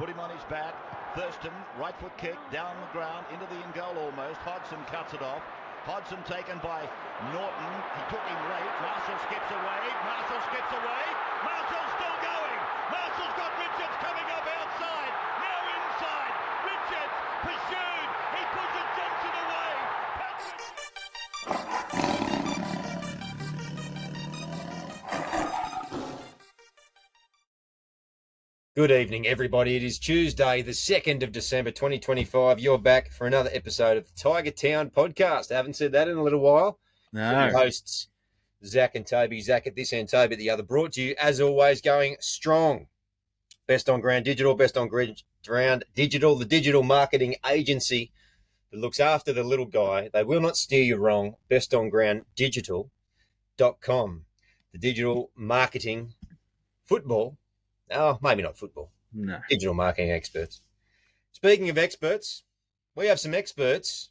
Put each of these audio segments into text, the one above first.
put him on his back. Thurston, right foot kick, down the ground, into the in goal almost. Hodgson cuts it off. Hodgson taken by Norton. He took him late. Marshall skips away. Marshall's still going. Marshall's got Richards coming up outside. Now inside. Richards pursued. He pushes Johnson away. Good evening, everybody. It is Tuesday, the 2nd of December, 2025. You're back for another episode of the Tiger Town podcast. I haven't said that in a little while. No. Your hosts, Zach and Toby. Zach at this end, Toby at the other. Brought to you, as always, going strong. Best on Ground Digital, Best on Ground Digital, the digital marketing agency that looks after the little guy. They will not steer you wrong. bestongrounddigital.com. The digital marketing football. Oh, maybe not football. No. Digital marketing experts. Speaking of experts, we have some experts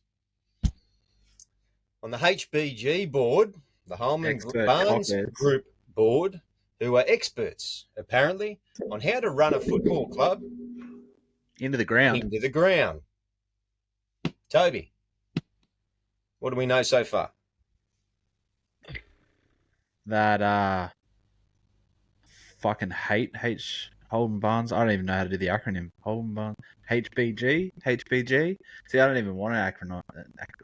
on the HBG board, the Holman Barnes Group board, who are experts, apparently, on how to run a football club into the ground. Toby, what do we know so far? That fucking hate Holman Barnes. I don't even know how to do the acronym. Holman Barnes HBG. See, I don't even want an acronym.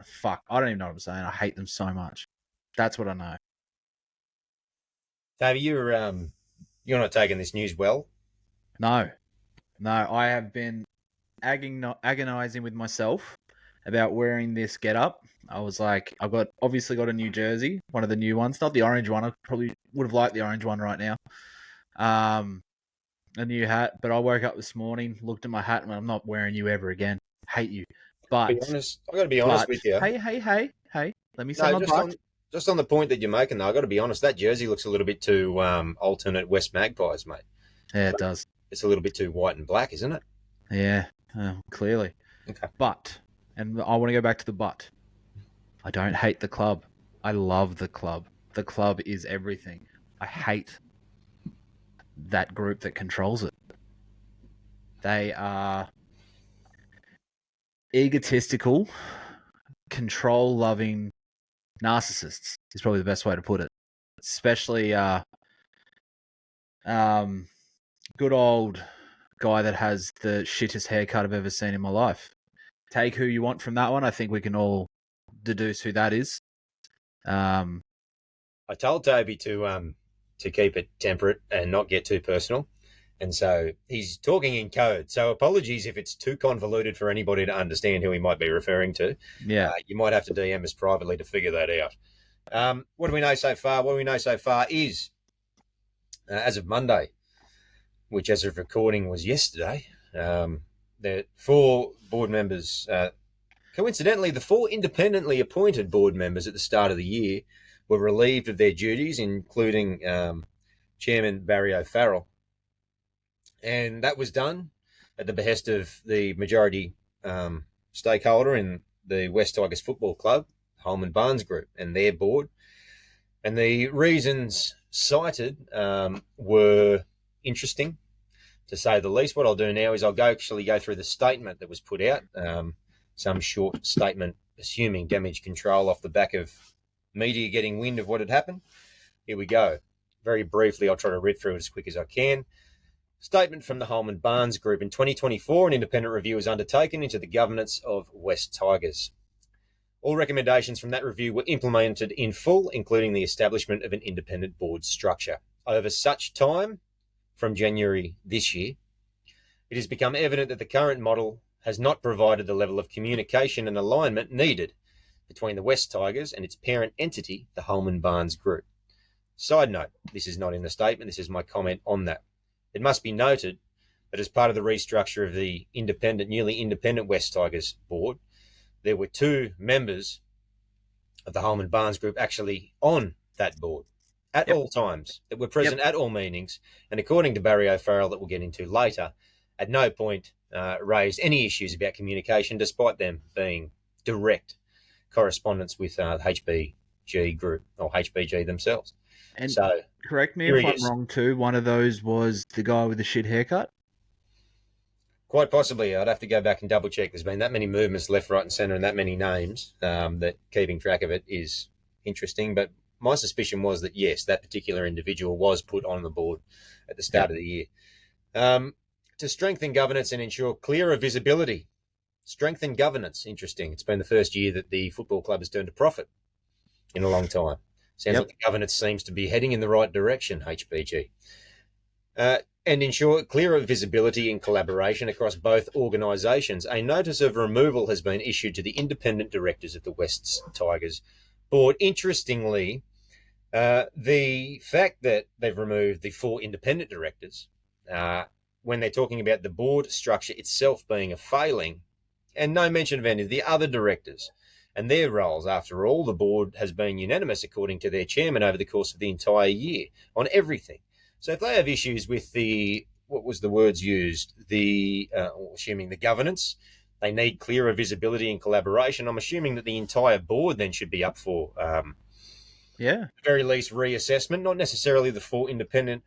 Fuck, I don't even know what I'm saying. I hate them so much. That's what I know. Toby, you're not taking this news well. No, I have been agonizing with myself about wearing this get-up. I was like, obviously got a new jersey, one of the new ones, not the orange one. I probably would have liked the orange one right now. A new hat, but I woke up this morning, looked at my hat, and went, I'm not wearing you ever again. Hate you. But I've got to be honest with you. Hey. Let me say just on the point that you're making, though, I've got to be honest. That jersey looks a little bit too alternate West Magpies, mate. Yeah, it does. It's a little bit too white and black, isn't it? Yeah, clearly. Okay. But, and I want to go back to the but. I don't hate the club. I love the club. The club is everything. I hate that group that controls it. They are egotistical, control-loving narcissists is probably the best way to put it. Especially good old guy that has the shittest haircut I've ever seen in my life. Take who you want from that one. I think we can all deduce who that is. I told Toby to keep it temperate and not get too personal. And so he's talking in code. So apologies if it's too convoluted for anybody to understand who he might be referring to. Yeah. You might have to DM us privately to figure that out. What do we know so far? What we know so far is, as of Monday, which as of recording was yesterday, the 4 board members, coincidentally, the 4 independently appointed board members at the start of the year were relieved of their duties, including Chairman Barry O'Farrell. And that was done at the behest of the majority stakeholder in the West Tigers Football Club, Holman Barnes Group, and their board. And the reasons cited were interesting, to say the least. What I'll do now is I'll go through the statement that was put out, some short statement assuming damage control off the back of media getting wind of what had happened. Here we go. Very briefly, I'll try to read through it as quick as I can. Statement from the Holman Barnes Group. In 2024, an independent review was undertaken into the governance of West Tigers. All recommendations from that review were implemented in full, including the establishment of an independent board structure. Over such time, from January this year, it has become evident that the current model has not provided the level of communication and alignment needed between the West Tigers and its parent entity, the Holman Barnes Group. Side note, this is not in the statement, this is my comment on that. It must be noted that as part of the restructure of the newly independent West Tigers board, there were 2 members of the Holman Barnes Group actually on that board at all times, that were present at all meetings, and according to Barry O'Farrell, that we'll get into later, at no point raised any issues about communication, despite them being direct correspondence with HBG Group or HBG themselves. And so, correct me if I'm wrong too, one of those was the guy with the shit haircut? Quite possibly. I'd have to go back and double check. There's been that many movements left, right and centre and that many names that keeping track of it is interesting. But my suspicion was that, yes, that particular individual was put on the board at the start of the year. To strengthen governance and ensure clearer visibility. Strengthen governance. Interesting. It's been the first year that the football club has turned a profit in a long time. Sounds like the governance seems to be heading in the right direction, HBG. And ensure clearer visibility and collaboration across both organisations. A notice of removal has been issued to the independent directors of the Wests Tigers board. Interestingly, the fact that they've removed the 4 independent directors, when they're talking about the board structure itself being a failing, and no mention of any of the other directors and their roles. After all, the board has been unanimous, according to their chairman, over the course of the entire year on everything. So if they have issues with what was the words used, assuming the governance, they need clearer visibility and collaboration. I'm assuming that the entire board then should be up for, at the very least, reassessment, not necessarily the 4 independent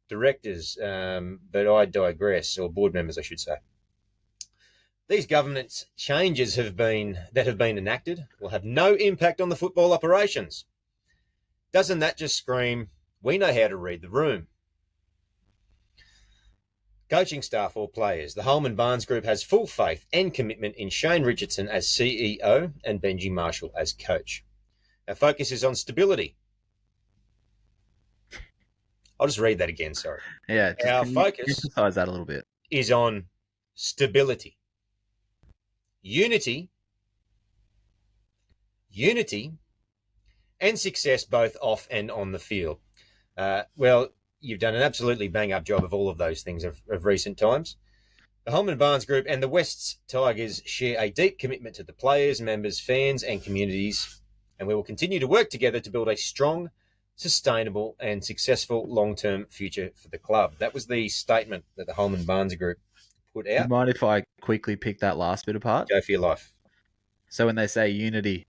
directors, but I digress, or board members, I should say. These governance changes that have been enacted will have no impact on the football operations. Doesn't that just scream, we know how to read the room? Coaching staff or players. The Holman Barnes Group has full faith and commitment in Shane Richardson as CEO and Benji Marshall as coach. Our focus is on stability. I'll just read that again, sorry. Yeah, our focus emphasize that a little bit. Is on stability. Unity, and success both off and on the field. Well, you've done an absolutely bang-up job of all of those things of recent times. The Holman Barnes Group and the Wests Tigers share a deep commitment to the players, members, fans and communities, and we will continue to work together to build a strong, sustainable and successful long-term future for the club. That was the statement that the Holman Barnes Group put out. Do you mind if I quickly pick that last bit apart? Go for your life. So when they say unity,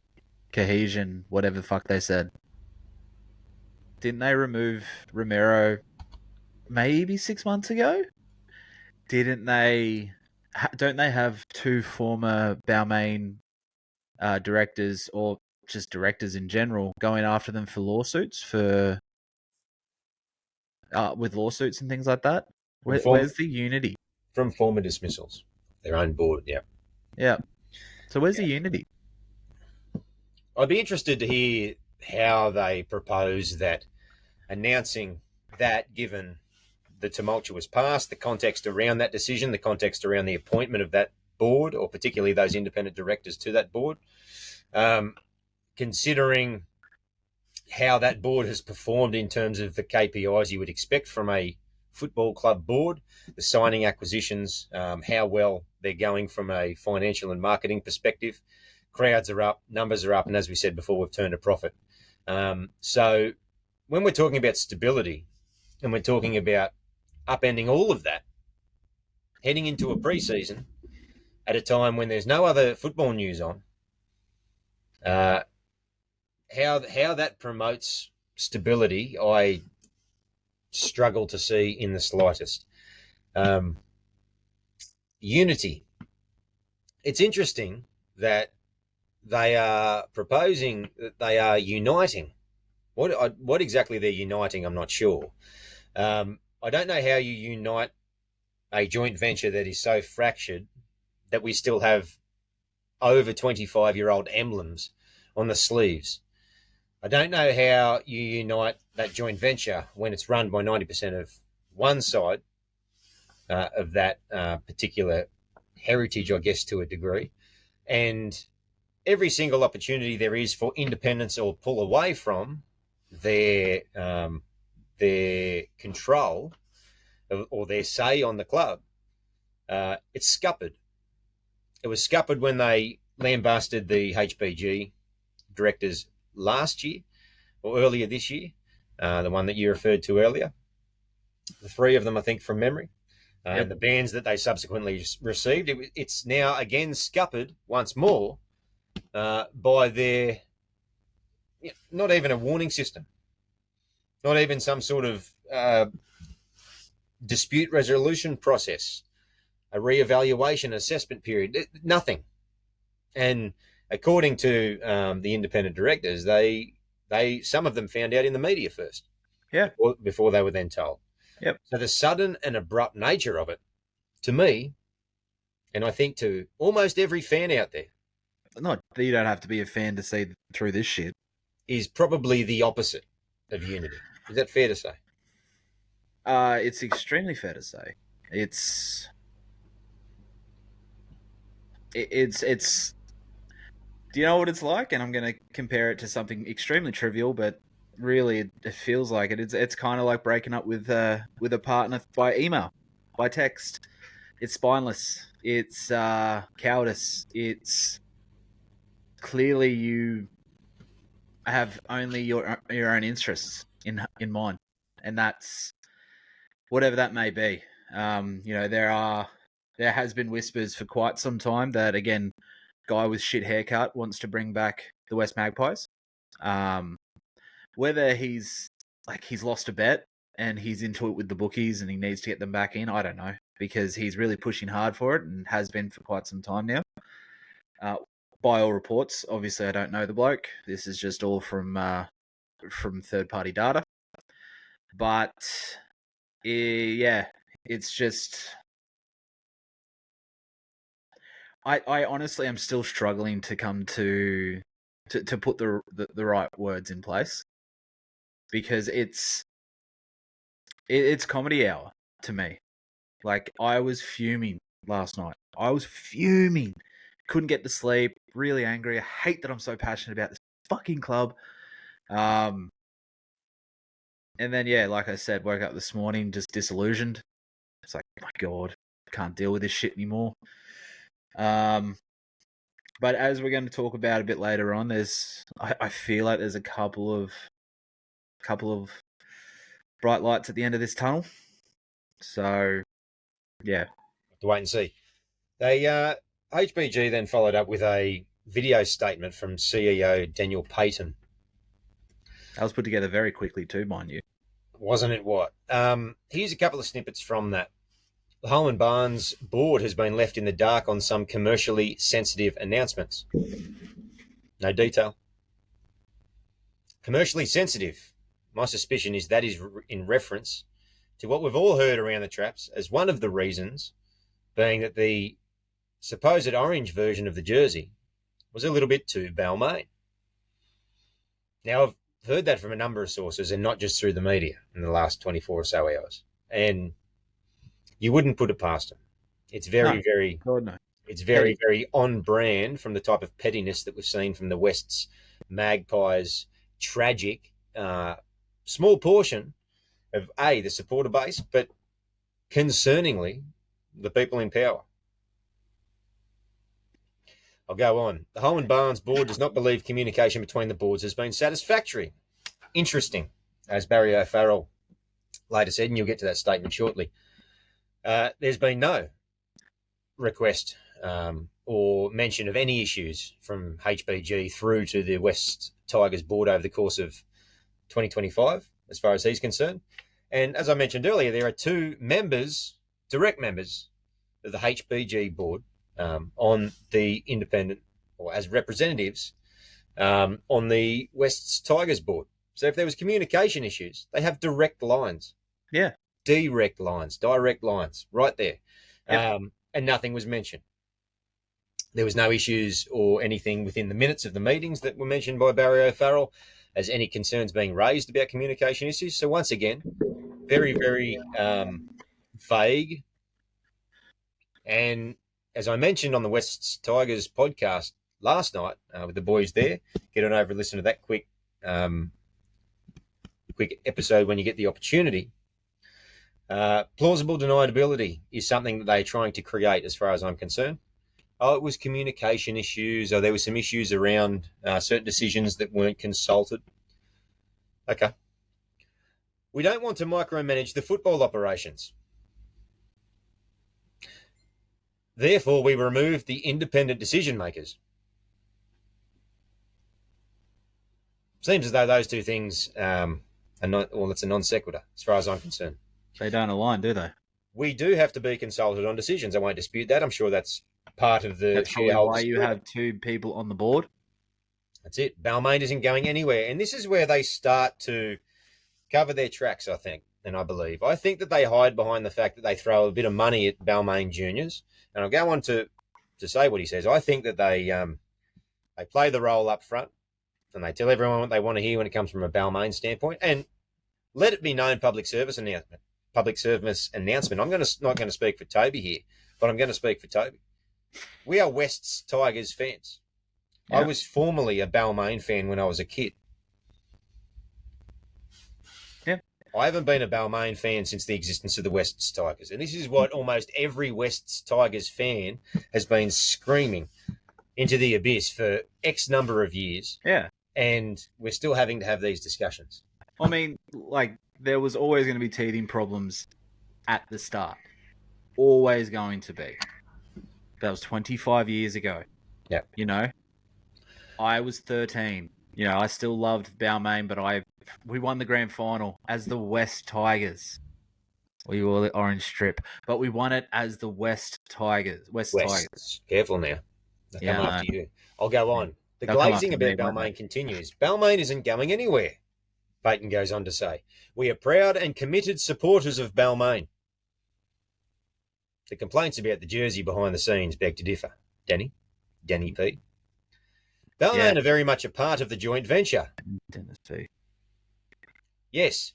cohesion, whatever the fuck they said, didn't they remove Romero maybe 6 months ago? Don't they have 2 former Balmain directors, or just directors in general, going after them for lawsuits with lawsuits and things like that? Where's the unity? From former dismissals. Their own board, yeah. Yeah. So where's the unity? I'd be interested to hear how they propose that, announcing that, given the tumultuous past, the context around that decision, the context around the appointment of that board, or particularly those independent directors to that board, considering how that board has performed in terms of the KPIs you would expect from a football club board, the signing acquisitions, how well they're going from a financial and marketing perspective. Crowds are up, numbers are up, and as we said before, we've turned a profit. So when we're talking about stability and we're talking about upending all of that, heading into a pre-season at a time when there's no other football news on, how that promotes stability, I struggle to see in the slightest. Unity. It's interesting that they are proposing that they are uniting. What exactly they're uniting, I'm not sure. I don't know how you unite a joint venture that is so fractured that we still have over 25-year-old emblems on the sleeves. I don't know how you unite that joint venture when it's run by 90% of one side of that particular heritage, I guess, to a degree. And every single opportunity there is for independence or pull away from their control or their say on the club, it's scuppered. It was scuppered when they lambasted the HBG directors last year or earlier this year, the one that you referred to earlier. The 3 of them, I think, from memory, and the bans that they subsequently received. It's now again scuppered once more by their, not even a warning system, not even some sort of dispute resolution process. a reevaluation assessment period. Nothing. And according to the independent directors, they some of them found out in the media first. Yeah. Before they were then told. Yep. So the sudden and abrupt nature of it, to me, and I think to almost every fan out there, Not that you don't have to be a fan to see through this shit. is probably the opposite of unity. Is that fair to say? It's extremely fair to say. It's. Do you know what it's like? And I'm going to compare it to something extremely trivial, but really it feels like it. It's kind of like breaking up with a partner by email, by text. It's spineless. It's cowardice. It's clearly you have only your own interests in mind, and that's whatever that may be. There has been whispers for quite some time that, again, guy with shit haircut wants to bring back the West Magpies. Whether he's lost a bet and he's into it with the bookies and he needs to get them back in, I don't know, because he's really pushing hard for it and has been for quite some time now. By all reports, obviously I don't know the bloke. This is just all from third-party data. But yeah, it's just. I honestly am still struggling to come to put the right words in place, because it's comedy hour to me. Like, I was fuming last night. I was fuming. Couldn't get to sleep. Really angry. I hate that I'm so passionate about this fucking club. And then, yeah, like I said, woke up this morning just disillusioned. It's like, my God, can't deal with this shit anymore. But as we're going to talk about a bit later on, I feel like there's a couple of bright lights at the end of this tunnel. So, yeah. To wait and see. They HBG then followed up with a video statement from CEO Daniel Payton. That was put together very quickly too, mind you. Wasn't it what? Here's a couple of snippets from that. The Holman Barnes board has been left in the dark on some commercially sensitive announcements. No detail. Commercially sensitive. My suspicion is that is in reference to what we've all heard around the traps as one of the reasons being that the supposed orange version of the jersey was a little bit too Balmain. Now, I've heard that from a number of sources and not just through the media in the last 24 or so hours. And you wouldn't put it past them. It's very on brand from the type of pettiness that we've seen from the West's Magpies' tragic, small portion of the supporter base, but concerningly, the people in power. I'll go on. The Holman Barnes board does not believe communication between the boards has been satisfactory. Interesting, as Barry O'Farrell later said, and you'll get to that statement shortly. There's been no request or mention of any issues from HBG through to the West Tigers board over the course of 2025, as far as he's concerned. And as I mentioned earlier, there are two members, direct members of the HBG board on the independent, or as representatives, on the West Tigers board. So if there was communication issues, they have direct lines. Yeah. Direct lines right there. Yep. And nothing was mentioned. There was no issues or anything within the minutes of the meetings that were mentioned by Barry O'Farrell as any concerns being raised about communication issues. So once again, very, very vague. And as I mentioned on the West Tigers podcast last night with the boys there, get on over and listen to that quick episode when you get the opportunity. Plausible deniability is something that they're trying to create as far as I'm concerned. Oh, it was communication issues, or there were some issues around certain decisions that weren't consulted. Okay. We don't want to micromanage the football operations. Therefore, we removed the independent decision makers. Seems as though those two things are not, well, it's a non sequitur as far as I'm concerned. They don't align, do they? we do have to be consulted on decisions. I won't dispute that. I'm sure that's part of the That's probably why shareholders. you have 2 people on the board. That's it. Balmain isn't going anywhere. And this is where they start to cover their tracks, I think, and I believe. I think that they hide behind the fact that they throw a bit of money at Balmain juniors. And I'll go on to say what he says. I think that they play the role up front and they tell everyone what they want to hear when it comes from a Balmain standpoint. And let it be known, public service announcement. I'm not going to speak for Toby here, but I'm going to speak for Toby. We are West's Tigers fans. Yeah. I was formerly a Balmain fan when I was a kid. Yeah. I haven't been a Balmain fan since the existence of the West's Tigers. And this is what almost every West's Tigers fan has been screaming into the abyss for X number of years. Yeah. And we're still having to have these discussions. I mean, like, there was always going to be teething problems at the start. Always going to be. That was 25 years ago. Yeah. You know? I was 13. You know, I still loved Balmain, but we won the grand final as the West Tigers. We wore the orange strip, but we won it as the West Tigers. West Tigers. Careful now. They'll come after you. I'll go on. The They'll glazing about Balmain continues. Balmain isn't going anywhere, Peyton goes on to say. We are proud and committed supporters of Balmain. The complaints about the jersey behind the scenes beg to differ. Danny P. Balmain are very much a part of the joint venture. Dennis P. Yes,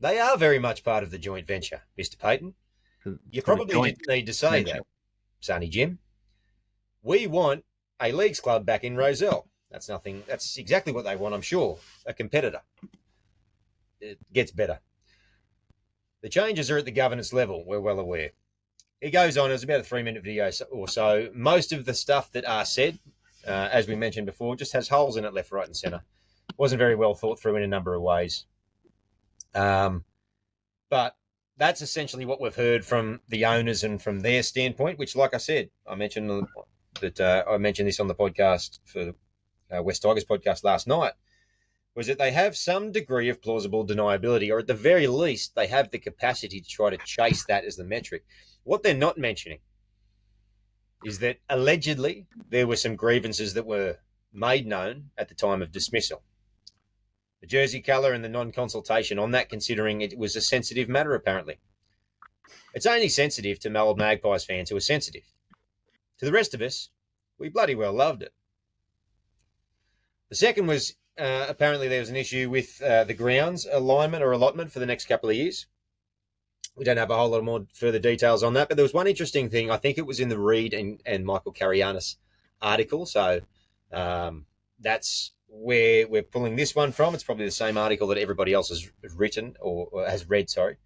they are very much part of the joint venture, Mr. Peyton. You probably didn't need to say that, Sonny Jim. We want a leagues club back in Rozelle. That's exactly what they want, I'm sure. A competitor. It gets better. The changes are at the governance level, we're well aware. He goes on, it was about a 3-minute video or so. Most of the stuff that are said, as we mentioned before, just has holes in it left, right and centre. Wasn't very well thought through in a number of ways. But that's essentially what we've heard from the owners and from their standpoint, which, like I said, I mentioned this on the podcast for West Tigers podcast last night, was that they have some degree of plausible deniability, or at the very least, they have the capacity to try to chase that as the metric. What they're not mentioning is that allegedly there were some grievances that were made known at the time of dismissal. The jersey colour and the non-consultation on that, considering it was a sensitive matter, apparently. It's only sensitive to Melbourne Magpies fans who are sensitive. To the rest of us, we bloody well loved it. The second was apparently there was an issue with the grounds alignment or allotment for the next couple of years. We don't have a whole lot more further details on that, but there was one interesting thing. I think it was in the Reed and Michael Carianis article. So that's where we're pulling this one from. It's probably the same article that everybody else has written or has read, sorry.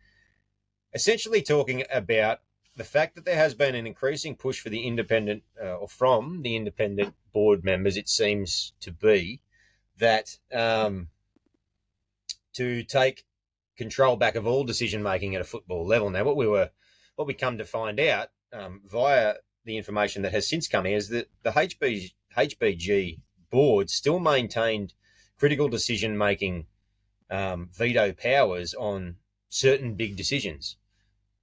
Essentially talking about the fact that there has been an increasing push for the independent or from the independent board members, it seems to be, that to take control back of all decision making at a football level. Now, what we come to find out via the information that has since come here is that the HBG board still maintained critical decision making veto powers on certain big decisions.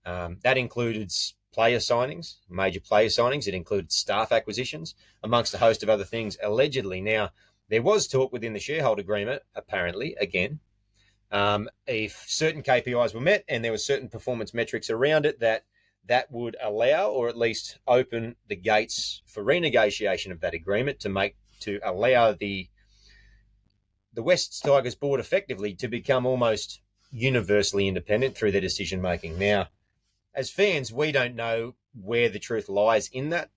That included player signings, major player signings. It included staff acquisitions, amongst a host of other things, allegedly. Now, there was talk within the shareholder agreement, apparently, again, if certain KPIs were met and there were certain performance metrics around it, that would allow or at least open the gates for renegotiation of that agreement to allow the West Tigers board effectively to become almost universally independent through their decision making. Now, as fans, we don't know where the truth lies in that.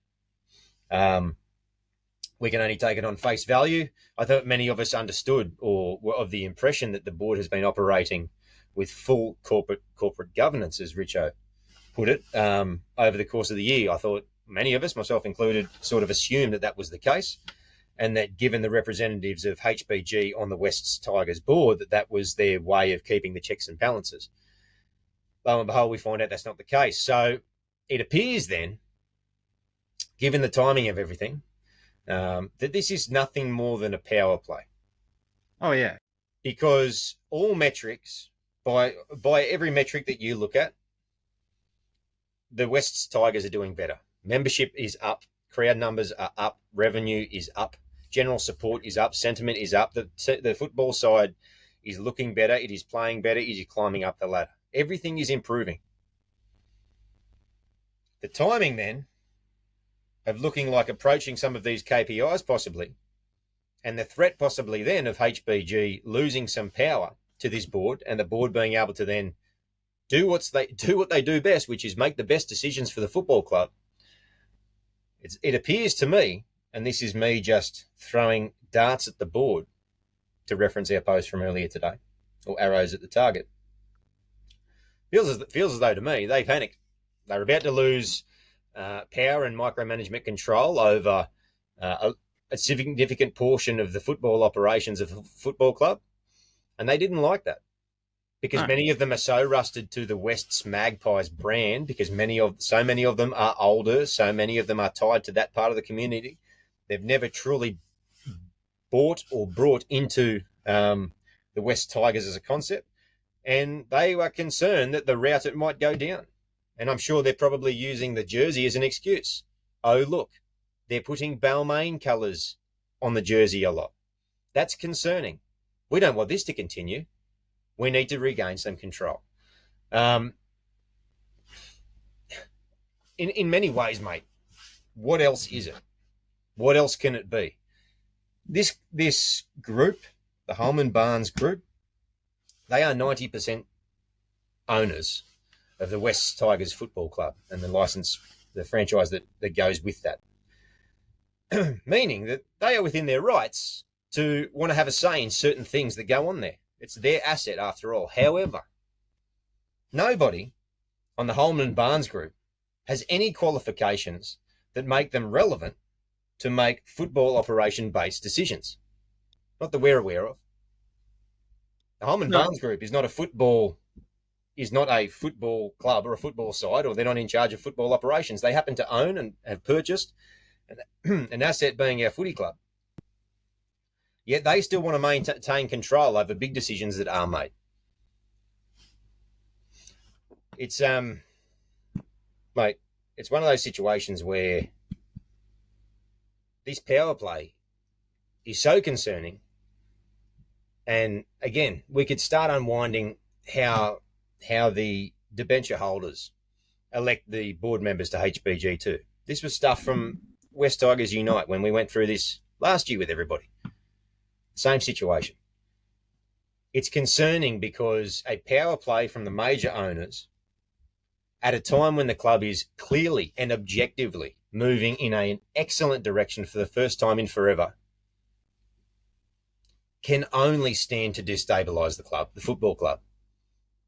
We can only take it on face value. I thought many of us understood or were of the impression that the board has been operating with full corporate governance, as Richo put it, over the course of the year. I thought many of us, myself included, sort of assumed that was the case, and that given the representatives of HBG on the West Tigers board, that was their way of keeping the checks and balances. Lo and behold, we find out that's not the case. So it appears then, given the timing of everything, that this is nothing more than a power play. Oh, yeah. Because all metrics, by every metric that you look at, the West's Tigers are doing better. Membership is up, crowd numbers are up, revenue is up, general support is up, sentiment is up. The football side is looking better, it is playing better, it is climbing up the ladder. Everything is improving. The timing then of looking like approaching some of these KPIs possibly, and the threat possibly then of HBG losing some power to this board and the board being able to then do what they do best, which is make the best decisions for the football club. It appears to me, and this is me just throwing darts at the board to reference our post from earlier today, or arrows at the target. Feels as though to me they panicked. They're about to lose power and micromanagement control over a significant portion of the football operations of a football club, and they didn't like that because many of them are so rusted to the West's Magpies brand, because so many of them are older, so many of them are tied to that part of the community. They've never truly bought or brought into the West Tigers as a concept, and they were concerned that the route it might go down. And I'm sure they're probably using the jersey as an excuse. Oh, look, they're putting Balmain colours on the jersey a lot. That's concerning. We don't want this to continue. We need to regain some control. In many ways, mate, what else is it? What else can it be? This group, the Holman Barnes Group, they are 90% owners of the West Tigers Football Club and the franchise that goes with that. Meaning that they are within their rights to want to have a say in certain things that go on there. It's their asset after all. However, nobody on the Holman Barnes Group has any qualifications that make them relevant to make football operation-based decisions. Not that we're aware of. The Holman Barnes Group is not a football club or a football side, or they're not in charge of football operations. They happen to own and have purchased an asset being our footy club. Yet they still want to maintain control over big decisions that are made. It's mate, it's one of those situations where this power play is so concerning. And again, we could start unwinding how the debenture holders elect the board members to HBG too. This was stuff from West Tigers Unite when we went through this last year with everybody. Same situation. It's concerning because a power play from the major owners at a time when the club is clearly and objectively moving in an excellent direction for the first time in forever can only stand to destabilise the club, the football club.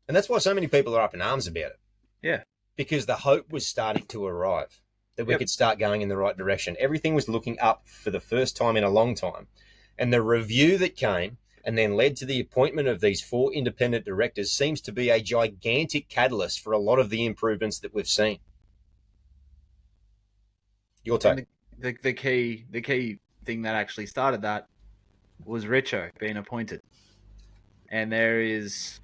And that's why so many people are up in arms about it. Yeah. Because the hope was starting to arrive that we could start going in the right direction. Everything was looking up for the first time in a long time. And the review that came and then led to the appointment of these 4 independent directors seems to be a gigantic catalyst for a lot of the improvements that we've seen. Your take. The key thing that actually started that was Richo being appointed. And there is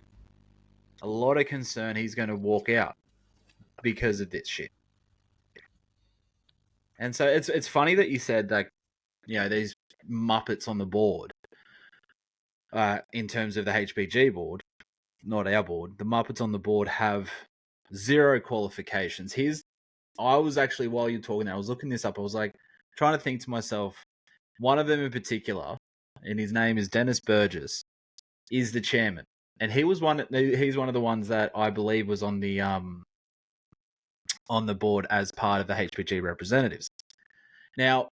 a lot of concern he's going to walk out because of this shit. And so it's funny that you said that, you know, these Muppets on the board, in terms of the HBG board, not our board, the Muppets on the board have 0 qualifications. I was actually, while you're talking, I was looking this up. I was like trying to think to myself, one of them in particular, and his name is Dennis Burgess, is the chairman. And he's one of the ones that I believe was on the board as part of the HBG representatives. Now,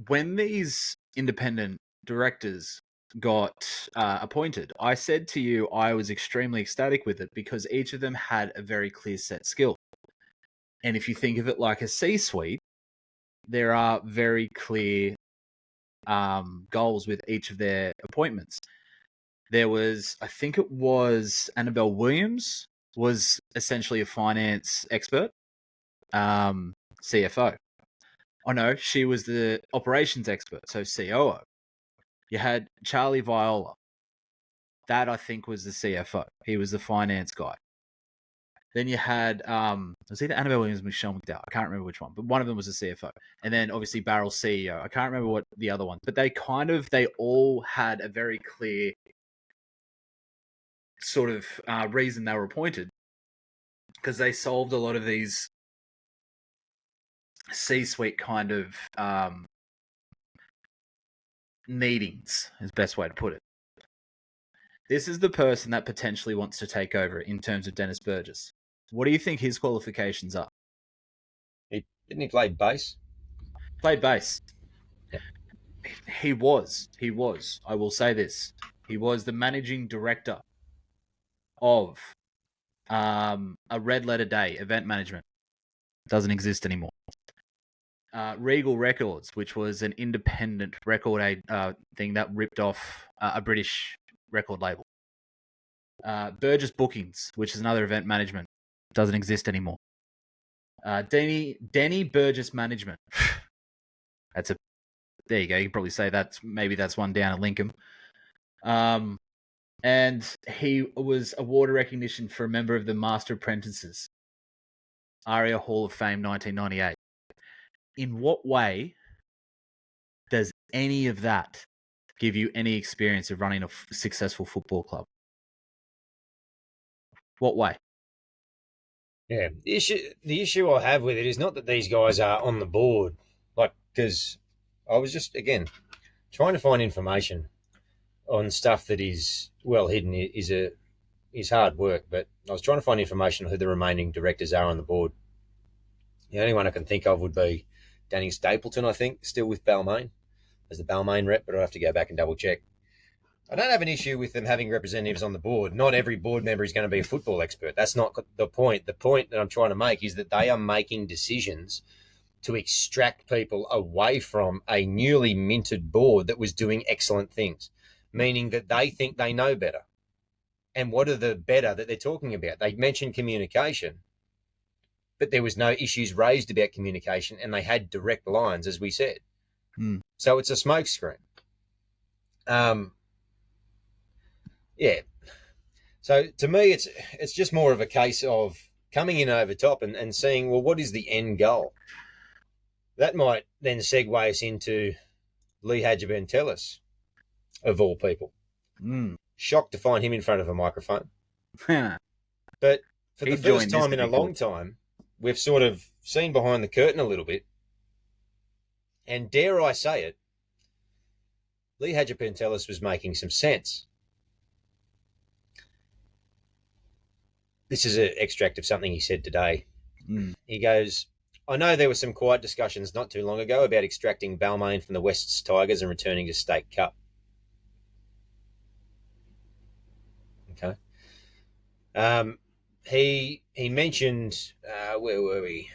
when these independent directors got appointed, I said to you I was extremely ecstatic with it because each of them had a very clear set skill. And if you think of it like a C-suite, there are very clear goals with each of their appointments. There was, I think it was Annabelle Williams, was essentially a finance expert, CFO. Oh no, she was the operations expert, so COO. You had Charlie Viola. That, I think, was the CFO. He was the finance guy. Then you had it was either Annabelle Williams, Michelle McDowell. I can't remember which one, but one of them was the CFO, and then obviously Barrel's CEO. I can't remember what the other one, but they all had a very clear sort of reason they were appointed, because they solved a lot of these C-suite kind of meetings, is the best way to put it. This is the person that potentially wants to take over in terms of Dennis Burgess. What do you think his qualifications are? Didn't he play bass? Played bass. Yeah. He was. I will say this. He was the managing director of a Red Letter Day event management. Doesn't exist anymore. Regal Records, which was an independent record thing that ripped off a British record label. Burgess Bookings, which is another event management, doesn't exist anymore. Denny Burgess Management. There you go. You can probably say that's one down at Lincoln. And he was awarded recognition for a member of the Master Apprentices, ARIA Hall of Fame 1998. In what way does any of that give you any experience of running a successful football club? What way? Yeah, the issue I have with it is not that these guys are on the board, because I was just, again, trying to find information on stuff that is well hidden is hard work, but I was trying to find information on who the remaining directors are on the board. The only one I can think of would be Danny Stapleton, I think, still with Balmain as the Balmain rep, but I'll have to go back and double check. I don't have an issue with them having representatives on the board. Not every board member is going to be a football expert. That's not the point. The point that I'm trying to make is that they are making decisions to extract people away from a newly minted board that was doing excellent things, meaning that they think they know better. And what are the better that they're talking about? They mentioned communication, but there was no issues raised about communication, and they had direct lines, as we said. So it's a smokescreen. Yeah. So to me, it's just more of a case of coming in over top and seeing, well, what is the end goal? That might then segue us into Lee Hagipantelis, of all people. Shocked to find him in front of a microphone. But for the first time in a long time, we've sort of seen behind the curtain a little bit. And dare I say it, Lee Hagipantelis was making some sense. This is an extract of something he said today. He goes, I know there were some quiet discussions not too long ago about extracting Balmain from the West's Tigers and returning to State Cup. Okay. He mentioned, where were we?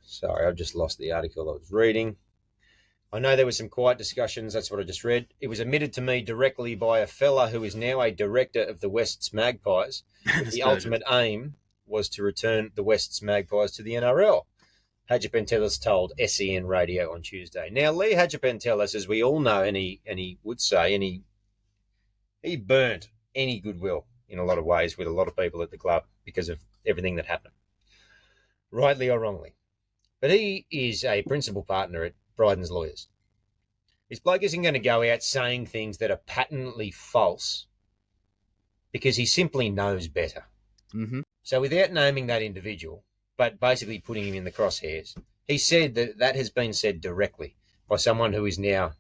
Sorry, I've just lost the article I was reading. I know there were some quiet discussions. That's what I just read. It was admitted to me directly by a fella who is now a director of the West's Magpies. The ultimate aim was to return the West's Magpies to the NRL. Hagipantelis told SEN Radio on Tuesday. Now, Lee Hagipantelis, as we all know, and he would say, and he burnt any goodwill in a lot of ways with a lot of people at the club because of everything that happened, rightly or wrongly. But he is a principal partner at Bryden's Lawyers. This bloke isn't going to go out saying things that are patently false because he simply knows better. So without naming that individual, but basically putting him in the crosshairs, he said that has been said directly by someone who is now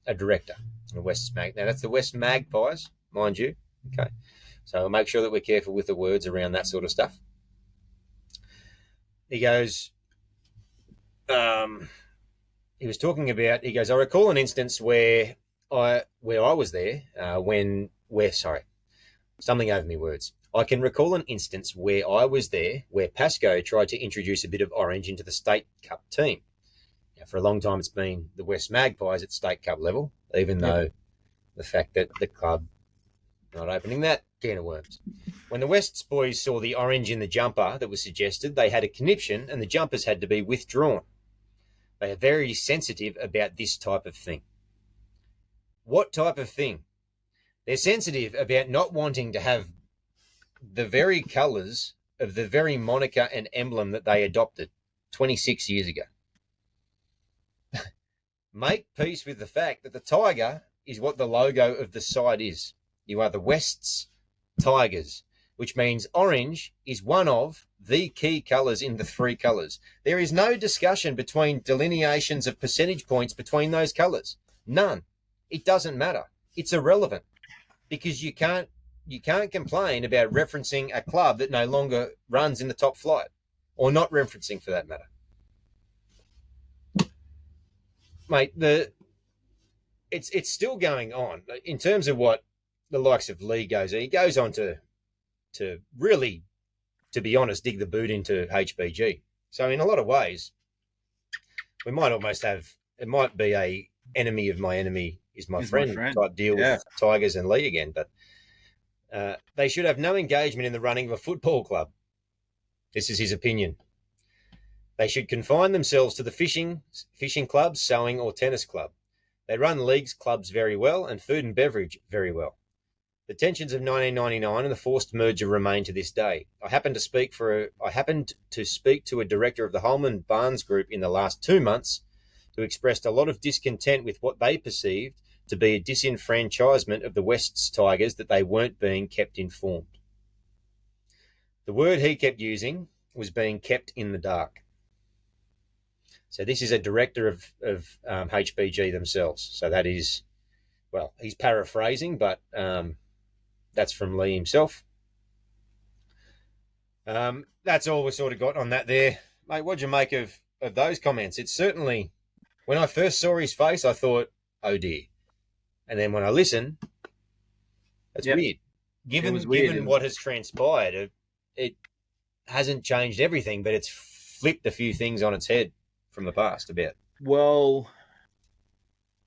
a director of the West Mag. Now, that's the West Magpies, mind you. Okay. So we'll make sure that we're careful with the words around that sort of stuff. He goes, he was talking about, he goes, I recall an instance where I was there stumbling over me words. I can recall an instance where I was there where Pascoe tried to introduce a bit of orange into the State Cup team. Now, for a long time, it's been the West Magpies at State Cup level, even though the fact that the club not opening that can of worms. When the Wests boys saw the orange in the jumper that was suggested, they had a conniption and the jumpers had to be withdrawn. They are very sensitive about this type of thing. What type of thing? They're sensitive about not wanting to have the very colours of the very moniker and emblem that they adopted 26 years ago. Make peace with the fact that the tiger is what the logo of the side is. You are the West's Tigers, which means orange is one of the key colours in the three colours. There is no discussion between delineations of percentage points between those colours. None. It doesn't matter. It's irrelevant because you can't complain about referencing a club that no longer runs in the top flight, or not referencing for that matter. Mate, it's still going on in terms of what the likes of Lee goes. He goes on to really, to be honest, dig the boot into HBG. So in a lot of ways, we might almost have, it might be a enemy of my enemy is my friend type deal with Tigers and Lee again. But they should have no engagement in the running of a football club. This is his opinion. They should confine themselves to the fishing clubs, sewing or tennis club. They run leagues, clubs very well, and food and beverage very well. The tensions of 1999 and the forced merger remain to this day. I happened to speak to a director of the Holman Barnes Group in the last 2 months who expressed a lot of discontent with what they perceived to be a disenfranchisement of the West's Tigers, that they weren't being kept informed. The word he kept using was being kept in the dark. So this is a director of HBG themselves. So that is, well, he's paraphrasing, but that's from Lee himself. That's all we sort of got on that there. Mate, what'd you make of those comments? It's certainly, when I first saw his face, I thought, oh dear. And then when I listen, it's weird. Given what has transpired, it hasn't changed everything, but it's flipped a few things on its head from the past a bit. Well,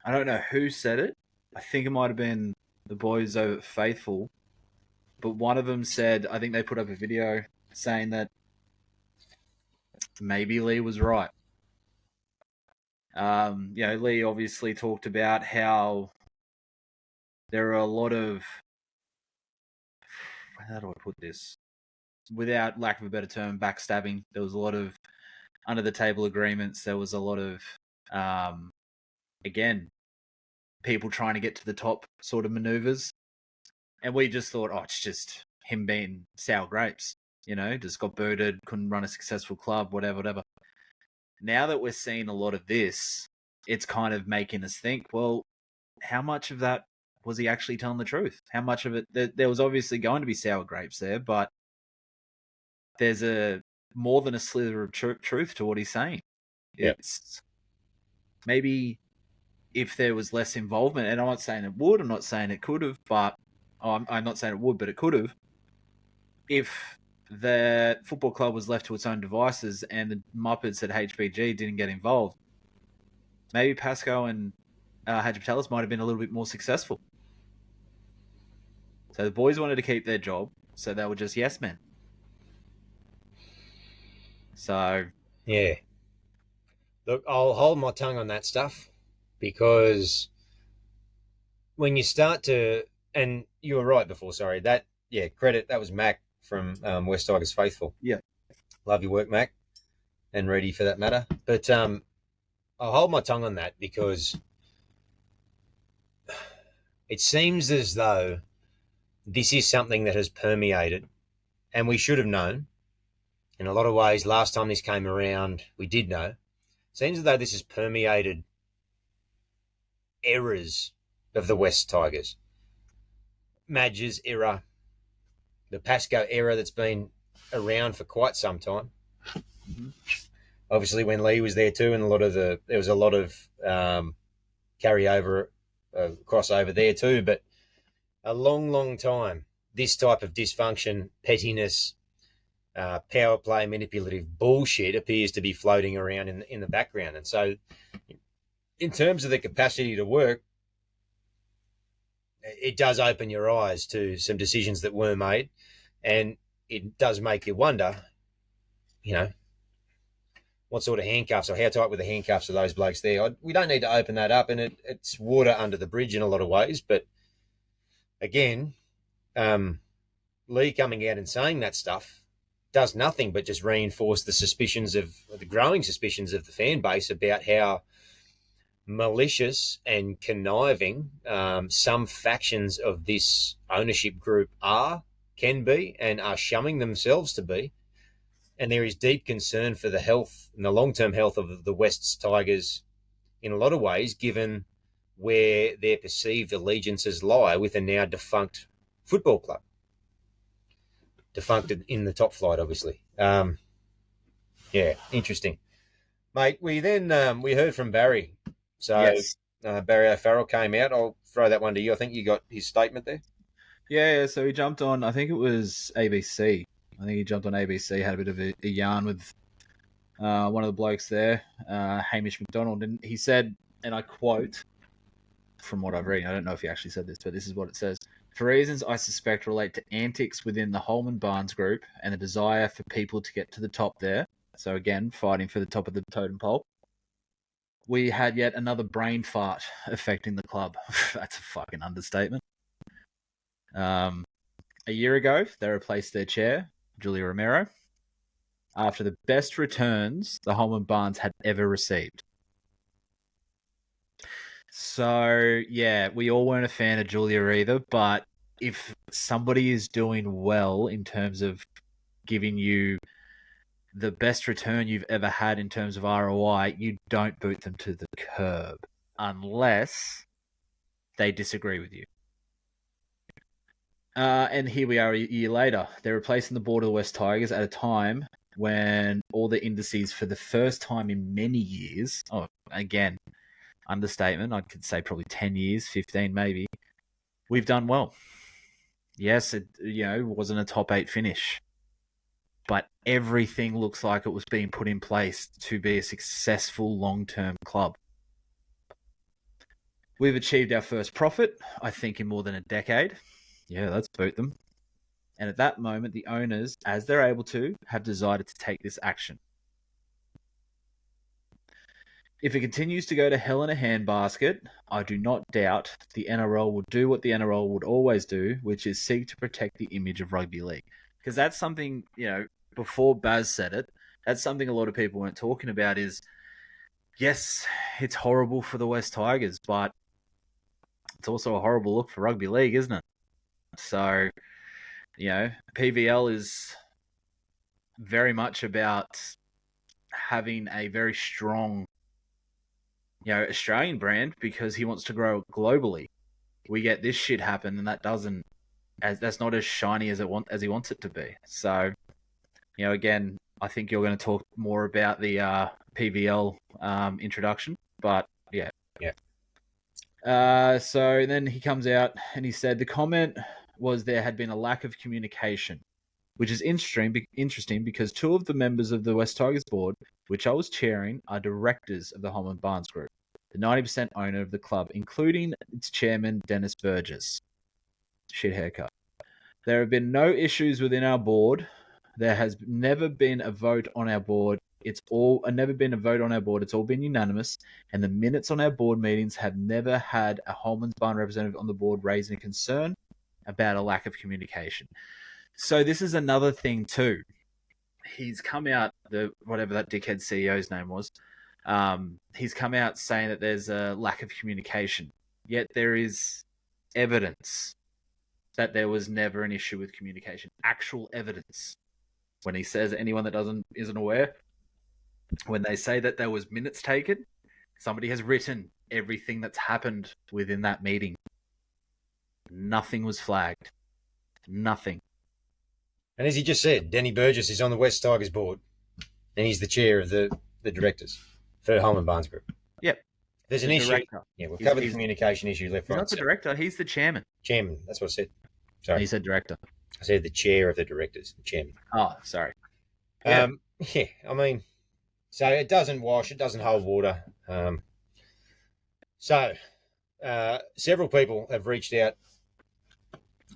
I don't know who said it. I think it might have been the boys over at Faithful, but one of them said, I think they put up a video saying that maybe Lee was right. Lee obviously talked about how there are a lot of, how do I put this? Without lack of a better term, backstabbing. There was a lot of under the table agreements. There was a lot of, again, people trying to get to the top sort of maneuvers. And we just thought, oh, it's just him being sour grapes, just got booted, couldn't run a successful club, whatever. Now that we're seeing a lot of this, it's kind of making us think, well, how much of that was he actually telling the truth? How much of it, there was obviously going to be sour grapes there, but there's more than a slither of truth to what he's saying. Yep. It's maybe if there was less involvement, and I'm not saying it would, I'm not saying it could have, but I'm not saying it would, but it could have. If the football club was left to its own devices and the Muppets at HBG didn't get involved, maybe Pascoe and Hagipantelis might have been a little bit more successful. So the boys wanted to keep their job, so they were just yes men. So yeah, look, I'll hold my tongue on that stuff, because when you start to, and you were right before, sorry, credit, that was Mac from West Tigers Faithful. Yeah. Love your work, Mac, and Reedy for that matter. But I'll hold my tongue on that, because it seems as though this is something that has permeated, and we should have known. In a lot of ways, last time this came around, we did know. It seems as though this has permeated eras of the West Tigers. Madge's era, the Pascoe era that's been around for quite some time. Mm-hmm. Obviously, when Lee was there too, and there was a lot of carryover, crossover there too. But a long, long time, this type of dysfunction, pettiness, power play, manipulative bullshit appears to be floating around in the background. And so, in terms of the capacity to work, it does open your eyes to some decisions that were made, and it does make you wonder, what sort of handcuffs, or how tight were the handcuffs of those blokes there. We don't need to open that up, and it's water under the bridge in a lot of ways. But again, Lee coming out and saying that stuff does nothing but just reinforce the growing suspicions of the fan base about how malicious and conniving some factions of this ownership group can be, and are shumming themselves to be. And there is deep concern for the health and the long-term health of the West's Tigers in a lot of ways, given where their perceived allegiances lie with a now defunct football club. Defunct in the top flight, obviously. Yeah, interesting. Mate, we heard from Barry. So Yes. Barry O'Farrell came out. I'll throw that one to you. I think you got his statement there. Yeah, so he jumped on, I think it was ABC. I think he jumped on ABC, had a bit of a yarn with one of the blokes there, Hamish McDonald. And he said, and I quote from what I've read, I don't know if he actually said this, but this is what it says. For reasons I suspect relate to antics within the Holman Barnes Group and the desire for people to get to the top there. So again, fighting for the top of the totem pole. We had yet another brain fart affecting the club. That's a fucking understatement. A year ago, they replaced their chair, Julia Romero, after the best returns the Holman Barnes had ever received. So, yeah, we all weren't a fan of Julia either, but if somebody is doing well in terms of giving you the best return you've ever had in terms of ROI, you don't boot them to the curb unless they disagree with you. And here we are a year later. They're replacing the board of the West Tigers at a time when all the indices for the first time in many years, again, understatement, I could say probably 10 years, 15 maybe, we've done well. Yes, it wasn't a top 8 finish, but everything looks like it was being put in place to be a successful long-term club. We've achieved our first profit, I think, in more than a decade. Yeah, let's boot them. And at that moment, the owners, as they're able to, have decided to take this action. If it continues to go to hell in a handbasket, I do not doubt the NRL will do what the NRL would always do, which is seek to protect the image of rugby league. Because that's something, before Baz said it, that's something a lot of people weren't talking about is, yes, it's horrible for the West Tigers, but it's also a horrible look for rugby league, isn't it? So, PVL is very much about having a very strong, Australian brand because he wants to grow globally. We get this shit happen, and that's not as shiny as he wants it to be. So, again, I think you're going to talk more about the PVL introduction, but yeah. So then he comes out and he said the comment was there had been a lack of communication, which is interesting because two of the members of the West Tigers board, which I was chairing, are directors of the Holman Barnes Group, the 90% owner of the club, including its chairman, Dennis Burgess. Shit haircut. There have been no issues within our board. There has never been a vote on our board. It's all been unanimous, and the minutes on our board meetings have never had a Holman's Barn representative on the board raising concern about a lack of communication. So this is another thing too. He's come out, whatever that dickhead CEO's name was, he's come out saying that there's a lack of communication. Yet there is evidence that there was never an issue with communication. Actual evidence. When he says anyone that isn't aware, when they say that there was minutes taken, somebody has written everything that's happened within that meeting. Nothing was flagged. Nothing. And as he just said, Denny Burgess is on the West Tigers board, and he's the chair of the directors for Holman Barnes Group. Yep. There's an issue. Director. Yeah, we'll cover the communication issue left, He's right. not the director. He's the chairman. Chairman. That's what I said. Sorry. He said director. I said the chair of the directors, the chairman. Oh, sorry. Yeah. I mean, so it doesn't wash, it doesn't hold water. Several people have reached out.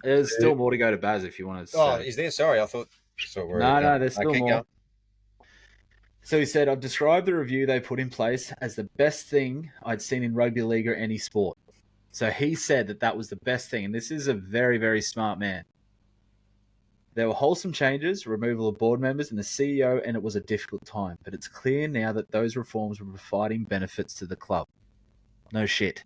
There's still more to go to Baz if you want to. Oh, is there? Sorry, I thought. No, there's still more. Going. So he said, I've described the review they put in place as the best thing I'd seen in rugby league or any sport. So he said that was the best thing. And this is a very, very smart man. There were wholesome changes, removal of board members and the CEO, and it was a difficult time. But it's clear now that those reforms were providing benefits to the club. No shit.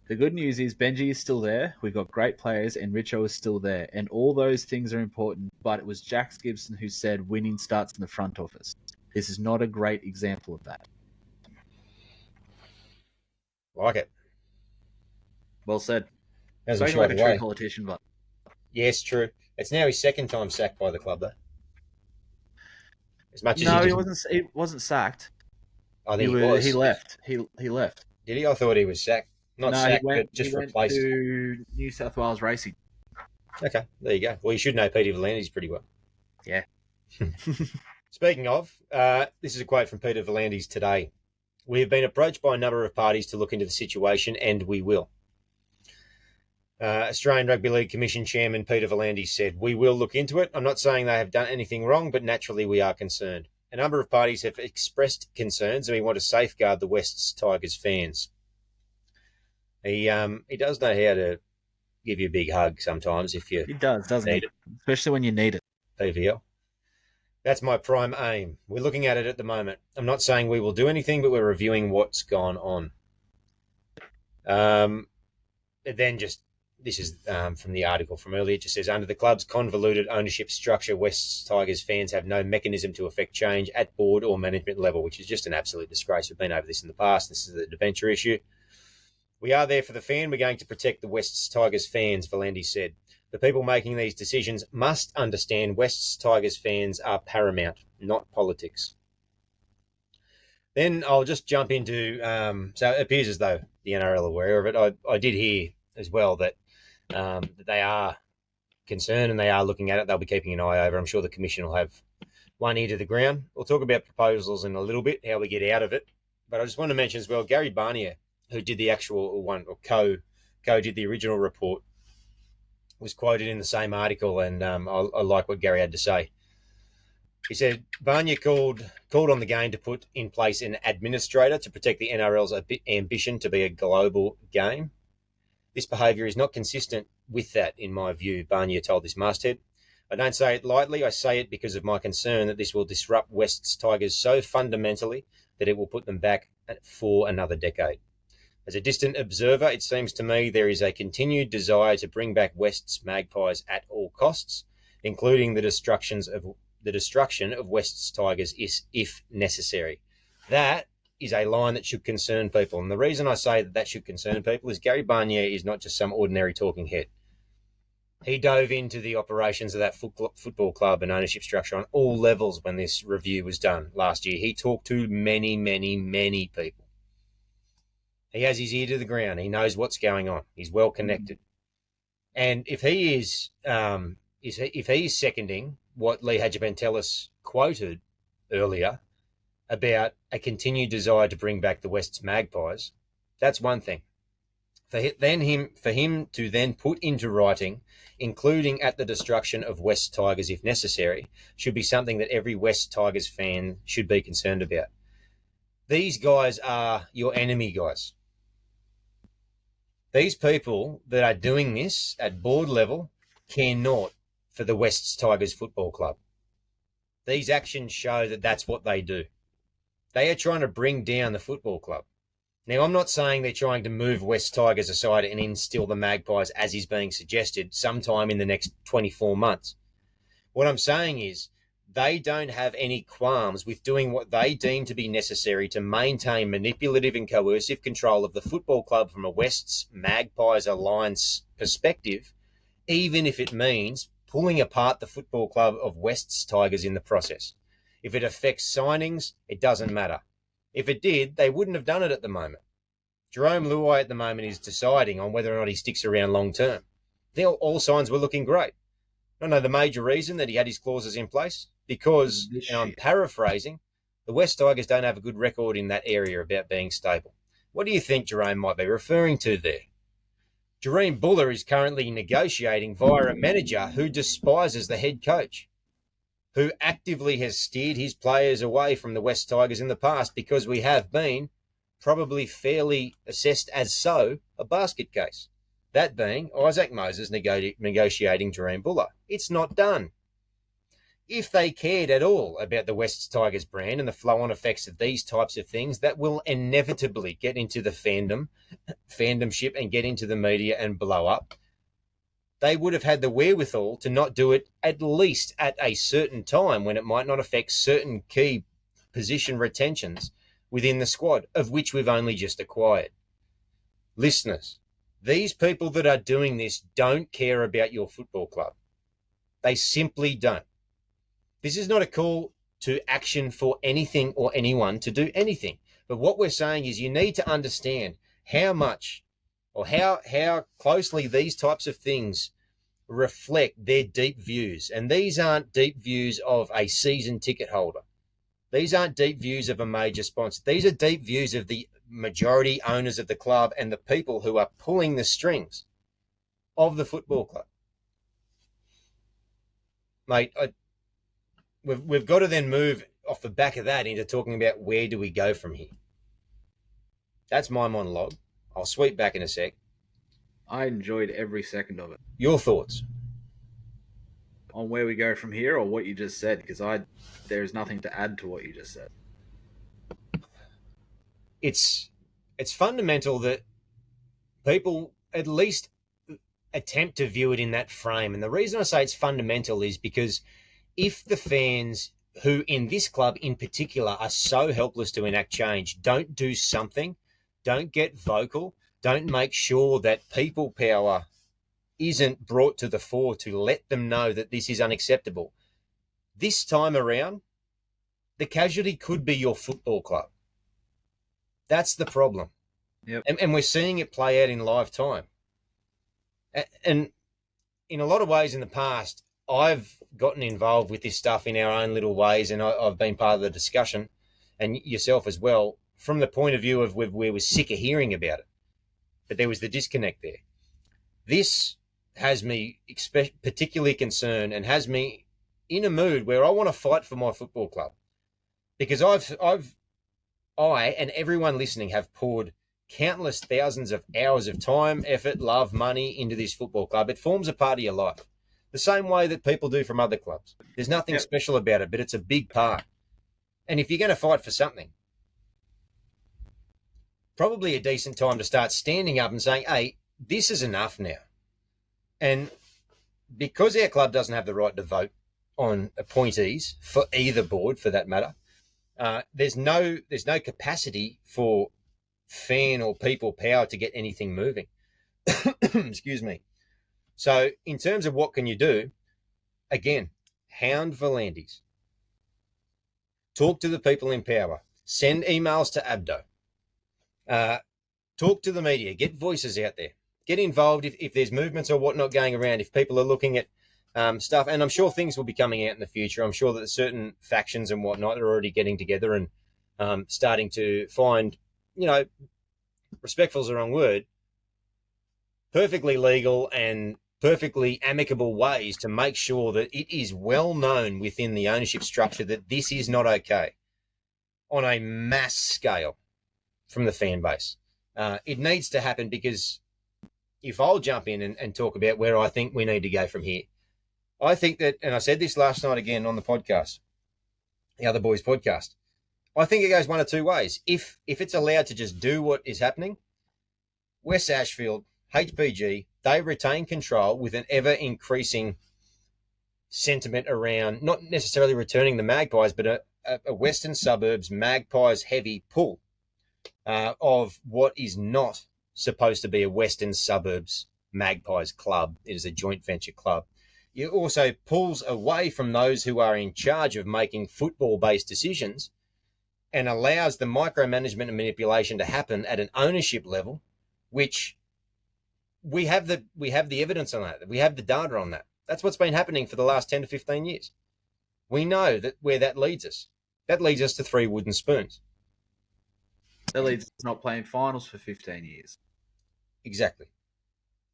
The good news is Benji is still there, we've got great players, and Richo is still there, and all those things are important, but it was Jax Gibson who said winning starts in the front office. This is not a great example of that. Like it. Well said. Hasn't Spoken like shied a true away. politician, but... Yes, true. It's now his second time sacked by the club, though. As much as No, he he wasn't sacked. I think he was. He left. He left. Did he? I thought he was sacked. Not sacked, but just replaced. He went to New South Wales Racing. Okay, there you go. Well, you should know Peter Volandis pretty well. Yeah. Speaking of, this is a quote from Peter Volandis today. We have been approached by a number of parties to look into the situation, and we will. Australian Rugby League Commission Chairman Peter Volandis said, "We will look into it. I'm not saying they have done anything wrong, but naturally we are concerned. A number of parties have expressed concerns, and we want to safeguard the Wests Tigers fans." He does know how to give you a big hug sometimes if you He does, doesn't need he? Especially when you need it. PVL. That's my prime aim. We're looking at it at the moment. I'm not saying we will do anything, but we're reviewing what's gone on. Then this is from the article from earlier. It just says, under the club's convoluted ownership structure, Wests Tigers fans have no mechanism to affect change at board or management level, which is just an absolute disgrace. We've been over this in the past. This is the debenture issue. We are there for the fan. We're going to protect the Wests Tigers fans, Volandis said. The people making these decisions must understand Wests Tigers fans are paramount, not politics. Then I'll just jump into, so it appears as though the NRL are aware of it. I did hear as well that they are concerned and they are looking at it. They'll be keeping an eye over. I'm sure the Commission will have one ear to the ground. We'll talk about proposals in a little bit, how we get out of it. But I just want to mention as well, Gary Barnier, who did the actual one, or co-did the original report, was quoted in the same article, and I like what Gary had to say. He said, Barnier called on the game to put in place an administrator to protect the NRL's ambition to be a global game. This behaviour is not consistent with that, in my view, Barnier told this masthead. I don't say it lightly, I say it because of my concern that this will disrupt Wests Tigers so fundamentally that it will put them back for another decade. As a distant observer, it seems to me there is a continued desire to bring back Wests Magpies at all costs, including the destruction of Wests Tigers if necessary. That is a line that should concern people. And the reason I say that should concern people is Gary Barnier is not just some ordinary talking head. He dove into the operations of that football club and ownership structure on all levels when this review was done last year. He talked to many, many, many people. He has his ear to the ground. He knows what's going on. He's well connected. And if he is seconding what Lee Hagipantelis quoted earlier about a continued desire to bring back the Wests Magpies, that's one thing. For him to then put into writing, including at the destruction of Wests Tigers if necessary, should be something that every Wests Tigers fan should be concerned about. These guys are your enemy guys. These people that are doing this at board level care naught for the Wests Tigers Football Club. These actions show that that's what they do. They are trying to bring down the football club. Now, I'm not saying they're trying to move Wests Tigers aside and instill the Magpies, as is being suggested, sometime in the next 24 months. What I'm saying is they don't have any qualms with doing what they deem to be necessary to maintain manipulative and coercive control of the football club from a Wests Magpies alliance perspective, even if it means pulling apart the football club of Wests Tigers in the process. If it affects signings, it doesn't matter. If it did, they wouldn't have done it at the moment. Jerome Luai at the moment is deciding on whether or not he sticks around long term. All signs were looking great. I know the major reason that he had his clauses in place, because, and I'm paraphrasing, the Wests Tigers don't have a good record in that area about being stable. What do you think Jerome might be referring to there? Jerome Buller is currently negotiating via a manager who despises the head coach, who actively has steered his players away from the Wests Tigers in the past because we have been, probably fairly assessed as so, a basket case. That being Isaac Moses negotiating Dream Buller. It's not done. If they cared at all about the West Tigers brand and the flow-on effects of these types of things, that will inevitably get into the fandomship and get into the media and blow up. They would have had the wherewithal to not do it at least at a certain time when it might not affect certain key position retentions within the squad, of which we've only just acquired. Listeners, these people that are doing this don't care about your football club. They simply don't. This is not a call to action for anything or anyone to do anything. But what we're saying is you need to understand how much or how closely these types of things reflect their deep views. And these aren't deep views of a season ticket holder. These aren't deep views of a major sponsor. These are deep views of the majority owners of the club and the people who are pulling the strings of the football club. Mate, we've got to then move off the back of that into talking about where do we go from here. That's my monologue. I'll sweep back in a sec. I enjoyed every second of it. Your thoughts? On where we go from here or what you just said, because there's nothing to add to what you just said. It's fundamental that people at least attempt to view it in that frame. And the reason I say it's fundamental is because if the fans who in this club in particular are so helpless to enact change don't do something, don't get vocal, don't make sure that people power isn't brought to the fore to let them know that this is unacceptable, this time around, the casualty could be your football club. That's the problem. Yep. And we're seeing it play out in live time. And in a lot of ways in the past, I've gotten involved with this stuff in our own little ways, and I've been part of the discussion, and yourself as well, from the point of view of where we're sick of hearing about it. But there was the disconnect there. This has me particularly concerned and has me in a mood where I want to fight for my football club, because I and everyone listening have poured countless thousands of hours of time, effort, love, money into this football club. It forms a part of your life, the same way that people do from other clubs. There's nothing special about it, but it's a big part. And if you're going to fight for something, probably a decent time to start standing up and saying, hey, this is enough now. And because our club doesn't have the right to vote on appointees for either board, for that matter, there's no capacity for fan or people power to get anything moving. Excuse me. So in terms of what can you do, again, hound Volandis. Talk to the people in power. Send emails to Abdo. Talk to the media. Get voices out there. Get involved if there's movements or whatnot going around, if people are looking at stuff. And I'm sure things will be coming out in the future. I'm sure that certain factions and whatnot are already getting together and starting to find, respectful is the wrong word, perfectly legal and perfectly amicable ways to make sure that it is well known within the ownership structure that this is not okay on a mass scale from the fan base. It needs to happen, because if I'll jump in and talk about where I think we need to go from here, I think that, and I said this last night again on the podcast, the Other Boys podcast, I think it goes one of two ways. If it's allowed to just do what is happening, West Ashfield, HPG, they retain control with an ever-increasing sentiment around not necessarily returning the Magpies, but a Western Suburbs Magpies-heavy pull of what is not supposed to be a Western Suburbs Magpies club. It is a joint venture club. It also pulls away from those who are in charge of making football-based decisions and allows the micromanagement and manipulation to happen at an ownership level, which we have the evidence on that. We have the data on that. That's what's been happening for the last 10 to 15 years. We know that where that leads us. That leads us to three wooden spoons. That leads us to not playing finals for 15 years. Exactly.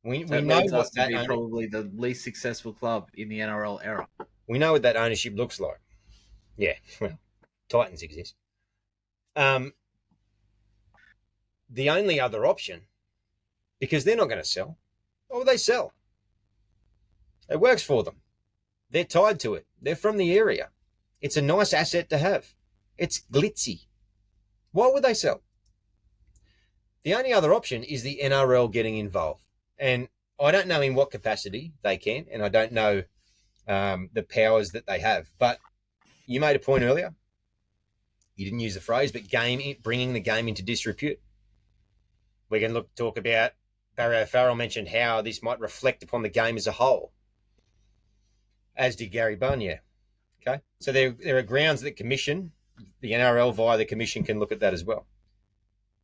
We know leads what us to be probably the least successful club in the NRL era. We know what that ownership looks like. Yeah, well, Titans exist. The only other option, because they're not going to sell. What would they sell? It works for them. They're tied to it. They're from the area. It's a nice asset to have. It's glitzy. What would they sell? The only other option is the NRL getting involved. And I don't know in what capacity they can, and I don't know the powers that they have. But you made a point earlier. You didn't use the phrase, but bringing the game into disrepute. We can talk about, Barry O'Farrell mentioned how this might reflect upon the game as a whole, as did Gary Bunya. Okay, so there are grounds that the NRL via the commission can look at that as well.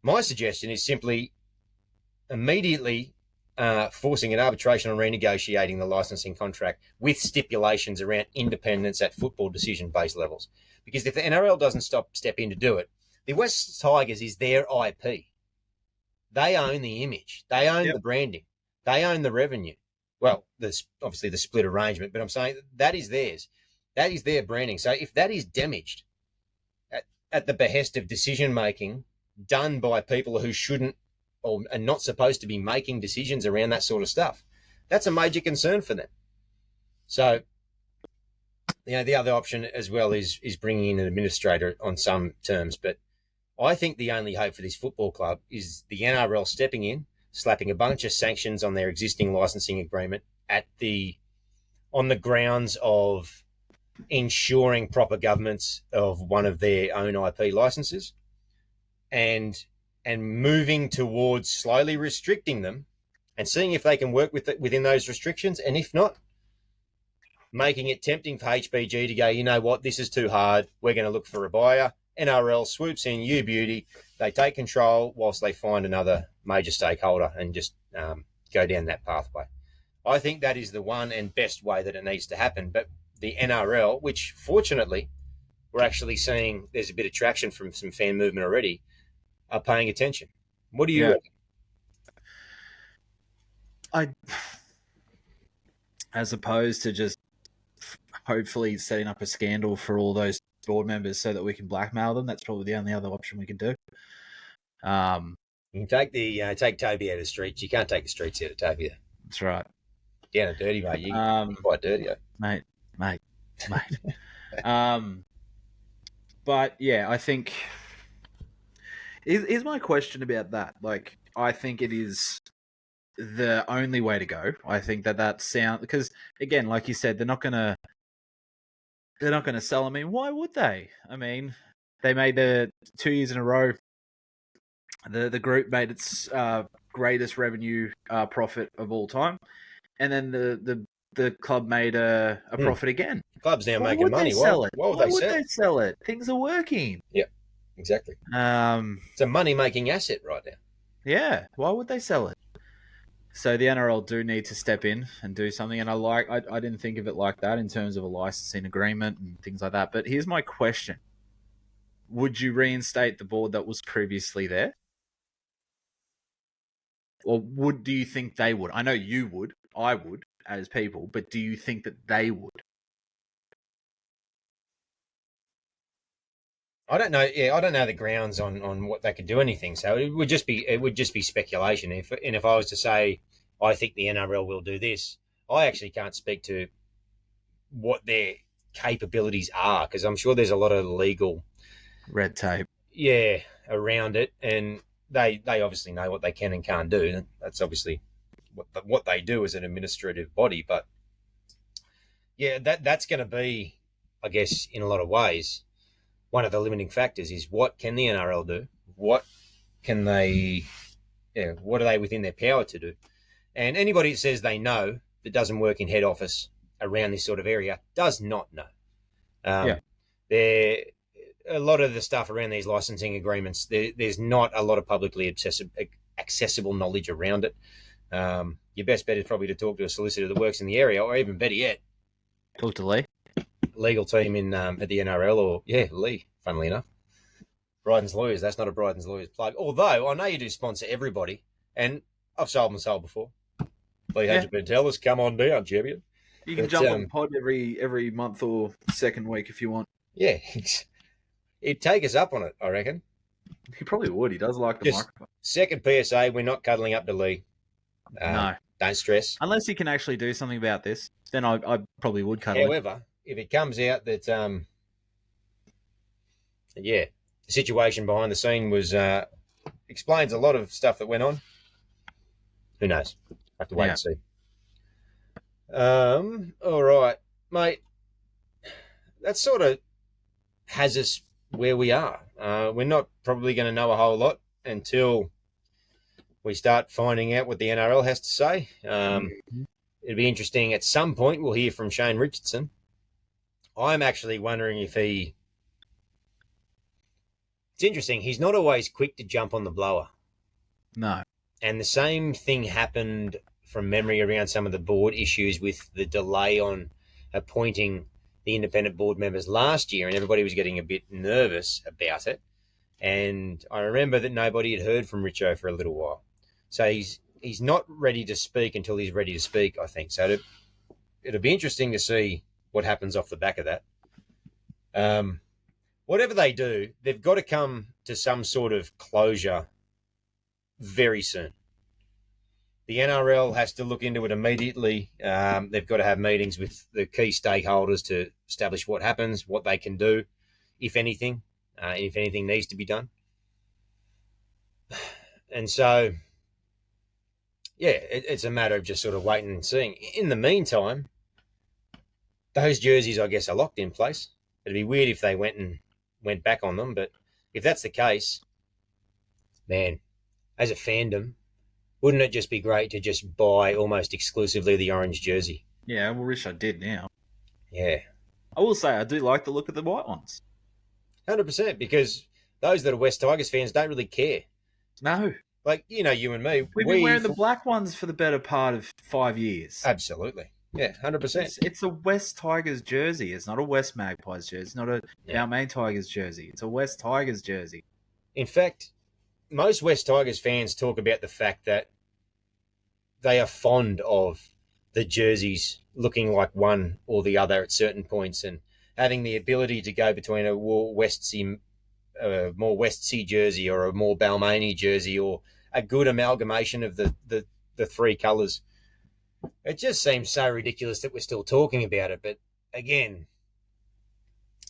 My suggestion is simply immediately forcing an arbitration on renegotiating the licensing contract with stipulations around independence at football decision-based levels. Because if the NRL doesn't step in to do it, the West Tigers is their IP. They own the image. They own the branding. They own the revenue. Well, there's obviously the split arrangement, but I'm saying that is theirs. That is their branding. So if that is damaged at the behest of decision-making done by people who shouldn't or are not supposed to be making decisions around that sort of stuff, that's a major concern for them. So, the other option as well is bringing in an administrator on some terms. But I think the only hope for this football club is the NRL stepping in, slapping a bunch of sanctions on their existing licensing agreement on the grounds of ensuring proper governance of one of their own IP licenses, and moving towards slowly restricting them and seeing if they can work within those restrictions. And if not, making it tempting for HBG to go, you know what, this is too hard. We're going to look for a buyer. NRL swoops in, you beauty. They take control whilst they find another major stakeholder and just go down that pathway. I think that is the one and best way that it needs to happen. But the NRL, which fortunately we're actually seeing there's a bit of traction from some fan movement already, are paying attention. What do you reckon? As opposed to just hopefully setting up a scandal for all those board members so that we can blackmail them, that's probably the only other option we can do. You can take Toby out of the streets. You can't take the streets out of Toby. That's right. Down and dirty, mate. You're quite dirty, mate. But yeah, I think is my question about that. Like, I think it is the only way to go. I think that sound, because again, like you said, they're not gonna sell. I mean, why would they? I mean, they made the 2 years in a row. The group made its greatest revenue profit of all time, and then the club made a profit again. The club's now making money. Why would they sell it? Things are working. Yeah, exactly. It's a money-making asset right now. Yeah, why would they sell it? So the NRL do need to step in and do something, and I didn't think of it like that in terms of a licensing agreement and things like that. But here's my question: would you reinstate the board that was previously there? Or do you think they would? I know you would. I would, as people. But do you think that they would? I don't know. Yeah, I don't know the grounds on what they could do anything. So it would just be speculation. If I was to say I think the NRL will do this, I actually can't speak to what their capabilities are, because I'm sure there's a lot of legal red tape. Yeah, around it, and they obviously know what they can and can't do. That's obviously what they do as an administrative body. But yeah, that's going to be, I guess, in a lot of ways, one of the limiting factors is what can the NRL do? What are they within their power to do? And anybody that says they know that doesn't work in head office around this sort of area does not know. A lot of the stuff around these licensing agreements, there's not a lot of publicly accessible knowledge around it. Your best bet is probably to talk to a solicitor that works in the area, or even better yet, talk to Lee. Legal team in at the NRL, or Lee, funnily enough. Bryden's Lawyers, that's not a Bryden's Lawyers plug. Although I know you do sponsor everybody, and I've sold my soul before. Lee Hagipantelis, come on down, champion. You can jump on the pod every month or second week if you want. Yeah, he'd take us up on it, I reckon. He probably would. He does like the microphone. Second PSA, we're not cuddling up to Lee. No. Don't stress. Unless he can actually do something about this, then I probably would cuddle him. However, if it comes out that, the situation behind the scene was explains a lot of stuff that went on, who knows? Have to wait and see. All right, mate. That sort of has us where we are. We're not probably going to know a whole lot until we start finding out what the NRL has to say. It'll be interesting. At some point, we'll hear from Shane Richardson. I'm actually wondering if he... It's interesting. He's not always quick to jump on the blower. No. And the same thing happened from memory around some of the board issues with the delay on appointing the independent board members last year, and everybody was getting a bit nervous about it. And I remember that nobody had heard from Richo for a little while. So he's not ready to speak until he's ready to speak, I think. So it'll be interesting to see what happens off the back of that. Whatever they do, they've got to come to some sort of closure very soon. The NRL has to look into it immediately. They've got to have meetings with the key stakeholders to establish what happens, what they can do, if anything needs to be done. And so, it's a matter of just sort of waiting and seeing. In the meantime, those jerseys, I guess, are locked in place. It'd be weird if they went back on them, but if that's the case, man, as a fandom, wouldn't it just be great to just buy almost exclusively the orange jersey? Yeah, I wish I did now. Yeah. I will say I do like the look of the white ones. 100%, because those that are West Tigers fans don't really care. No. Like, you and me. We've been wearing the black ones for the better part of 5 years. Absolutely. Yeah, 100%. It's a West Tigers jersey. It's not a West Magpies jersey. It's not a Balmain Tigers jersey. It's a West Tigers jersey. In fact, most West Tigers fans talk about the fact that they are fond of the jerseys looking like one or the other at certain points, and having the ability to go between a more West Sea jersey or a more Balmain jersey, or a good amalgamation of the three colours. It just seems so ridiculous that we're still talking about it. But again,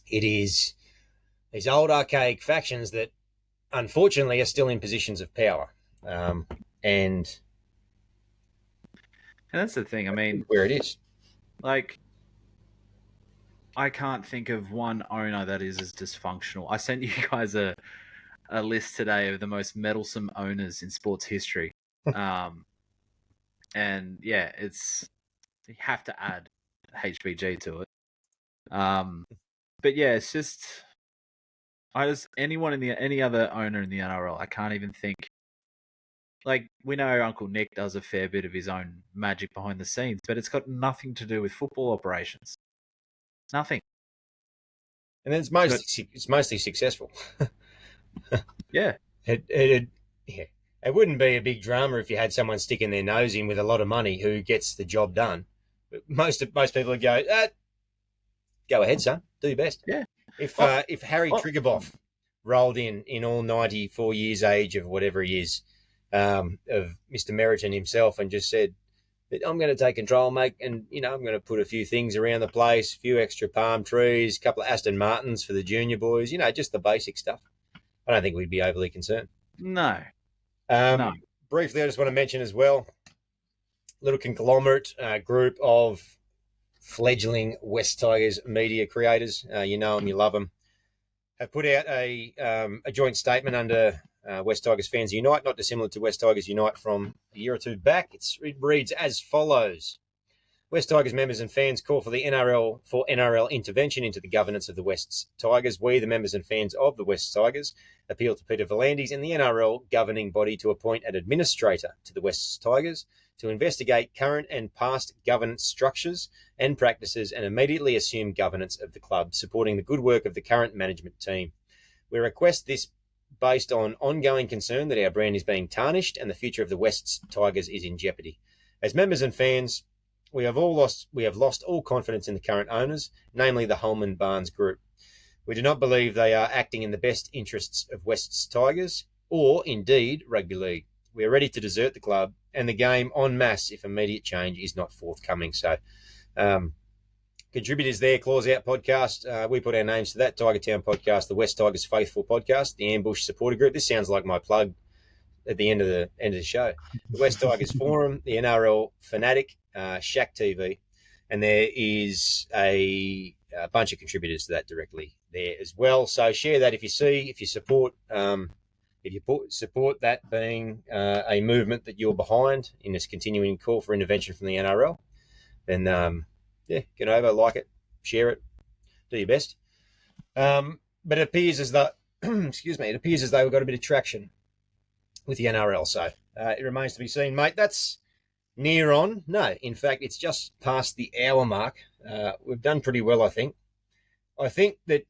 it is these old archaic factions that unfortunately are still in positions of power. And that's the thing. I mean, where it is. Like, I can't think of one owner that is as dysfunctional. I sent you guys a list today of the most meddlesome owners in sports history. And yeah, you have to add HBG to it. But yeah, it's just any other owner in the NRL, I can't even think. Like, we know Uncle Nick does a fair bit of his own magic behind the scenes, but it's got nothing to do with football operations. Nothing. And it's mostly successful. Yeah. It wouldn't be a big drama if you had someone sticking their nose in with a lot of money who gets the job done. But most people would go, go ahead, son, do your best. Yeah. If Harry Triggerboff rolled in all 94 years age of whatever he is, of Mr. Meriton himself, and just said, I'm going to take control, mate, and I'm going to put a few things around the place, a few extra palm trees, a couple of Aston Martins for the junior boys, just the basic stuff. I don't think we'd be overly concerned. No. No. Briefly, I just want to mention as well, little conglomerate group of fledgling West Tigers media creators. You know them, you love them. Have put out a joint statement under West Tigers Fans Unite, not dissimilar to West Tigers Unite from a year or two back. It reads as follows. West Tigers members and fans call for the NRL intervention into the governance of the West Tigers. We, the members and fans of the West Tigers, appeal to Peter V'landys and the NRL governing body to appoint an administrator to the West Tigers to investigate current and past governance structures and practices and immediately assume governance of the club, supporting the good work of the current management team. We request this based on ongoing concern that our brand is being tarnished and the future of the West Tigers is in jeopardy. As members and fans, we have lost all confidence in the current owners, namely the Holman Barnes Group. We do not believe they are acting in the best interests of West's Tigers or, indeed, rugby league. We are ready to desert the club and the game en masse if immediate change is not forthcoming. So, contributors there, Claws Out Podcast. We put our names to that. Tiger Town Podcast, the West Tigers Faithful Podcast, the Ambush Supporter Group. This sounds like my plug at the end of the show. The West Tigers Forum, the NRL Fanatic, Shack TV, and there is a bunch of contributors to that directly there as well. So share that if you support. If you support that being a movement that you're behind in this continuing call for intervention from the NRL, then get over, like it, share it, do your best. But it appears as though, excuse me, we've got a bit of traction with the NRL. So it remains to be seen, mate. That's near on. No, in fact, it's just past the hour mark. We've done pretty well, I think. I think that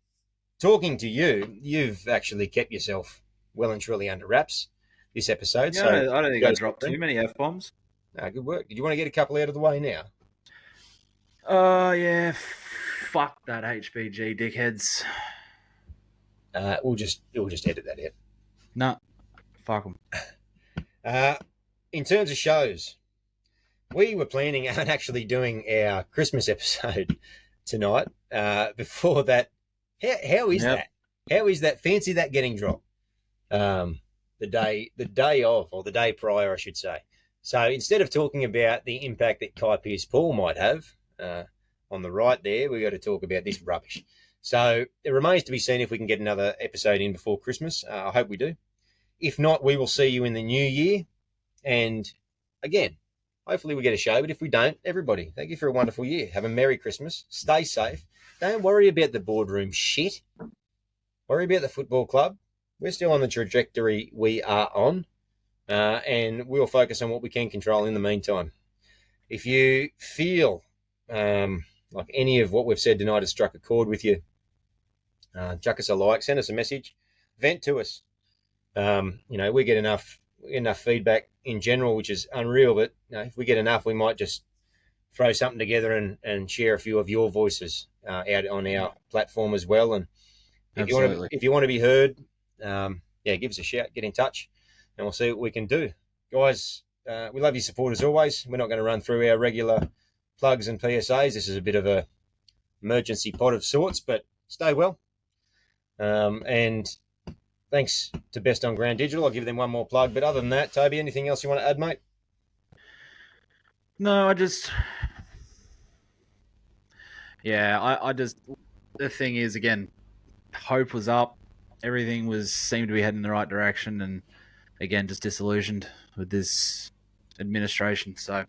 talking to you, you've actually kept yourself well and truly under wraps this episode. Yeah, so I don't think I dropped too many F-bombs. Good work. Did you want to get a couple out of the way now? Yeah. Fuck that HBG dickheads. We'll just edit that out. No, fuck them. In terms of shows, we were planning on actually doing our Christmas episode tonight. Before that, how is that? How is that? Fancy that getting dropped. The day of, or the day prior, I should say. So instead of talking about the impact that Kai Pearce-Paul might have on the right there, we got to talk about this rubbish. So it remains to be seen if we can get another episode in before Christmas. I hope we do. If not, we will see you in the new year. And again, hopefully we get a show. But if we don't, everybody, thank you for a wonderful year. Have a Merry Christmas. Stay safe. Don't worry about the boardroom shit. Worry about the football club. We're still on the trajectory we are on, and we'll focus on what we can control in the meantime. If you feel like any of what we've said tonight has struck a chord with you, chuck us a like, send us a message, vent to us. We get enough feedback in general, which is unreal, but if we get enough, we might just throw something together and share a few of your voices out on our platform as well. And if you want to be heard, give us a shout, get in touch, and we'll see what we can do. Guys, we love your support as always. We're not going to run through our regular plugs and PSAs. This is a bit of a emergency pod of sorts, but stay well. And thanks to Best on Ground Digital. I'll give them one more plug. But other than that, Toby, anything else you want to add, mate? No, I just the thing is, again, hope was up. Everything seemed to be heading in the right direction, and again, just disillusioned with this administration. So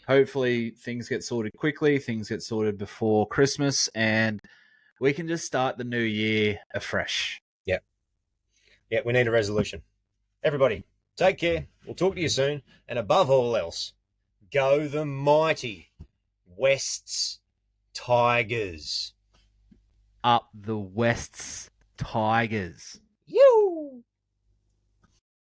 hopefully things get sorted quickly, things get sorted before Christmas, and we can just start the new year afresh. Yeah, we need a resolution. Everybody, take care. We'll talk to you soon. And above all else, go the mighty West's Tigers. Up the West's Tigers. You.